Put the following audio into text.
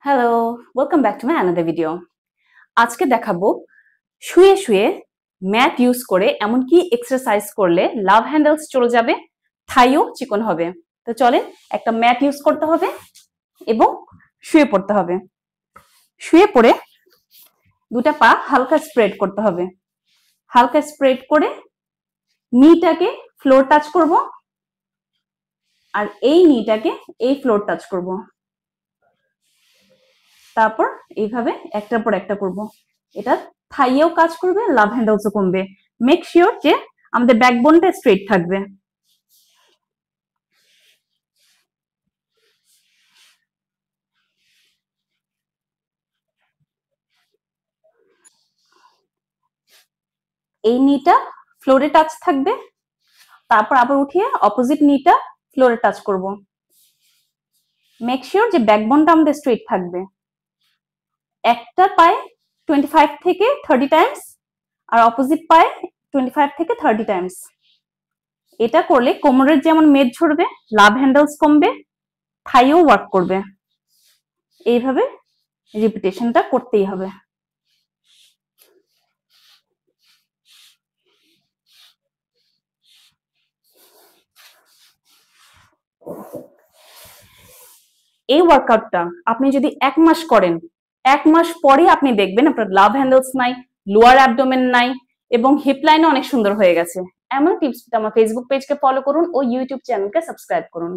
Hello, welcome back to my another video. আজকে দেখাবো শুয়ে শুয়ে ম্যাট ইউজ করে এমন কি এক্সারসাইজ করলে লাভ হ্যান্ডেলস চলে যাবে, থাইও চিকন হবে। তো চলেন, একটা ম্যাট ইউজ করতে হবে এবং শুয়ে পড়তে হবে। শুয়ে পড়ে দুটা পা হালকা স্প্রেড করতে হবে। হালকা স্প্রেড করে নিটাকে ফ্লোর টাচ করব, আর এই নিটাকে এই ফ্লোর টাচ করব। তারপর এইভাবে একটার পর একটা করব। এটা থাইয়েও কাজ করবে, লাভ হ্যান্ডেলসও কমবে। মেক শিওর যে আমাদের ব্যাকবোনটা স্ট্রেট থাকবে। এই নিটা ফ্লোরে টাচ থাকবে, তারপর আবার উঠিয়ে অপোজিট নিটা ফ্লোরে টাচ করব। মেক শিওর যে ব্যাকবোনটা আমাদের স্ট্রেট থাকবে। একটা পায়ে 25 থেকে 30 টাইমস, আর অপোজিট পায়ে 25 থেকে 30 টাইমস। এটা করলে কোমরের যেমন মেদ ঝরবে, লাভ হ্যান্ডেলস কমবে, থাইও ওয়ার্ক করবে। এইভাবে রিপিটেশনটা করতেই হবে। এই ওয়ার্কআউটটা আপনি যদি 1 মাস করেন, 1 মাস পরে আপনি দেখবেন আপনার লাভ হ্যান্ডেলস নাই, লোয়ার অ্যাবডোমেন নাই, এবং হিপ লাইনও অনেক সুন্দর হয়ে গেছে। এমন টিপস পেতে আমার ফেসবুক পেজকে ফলো করুন ও ইউটিউব চ্যানেলকে সাবস্ক্রাইব করুন।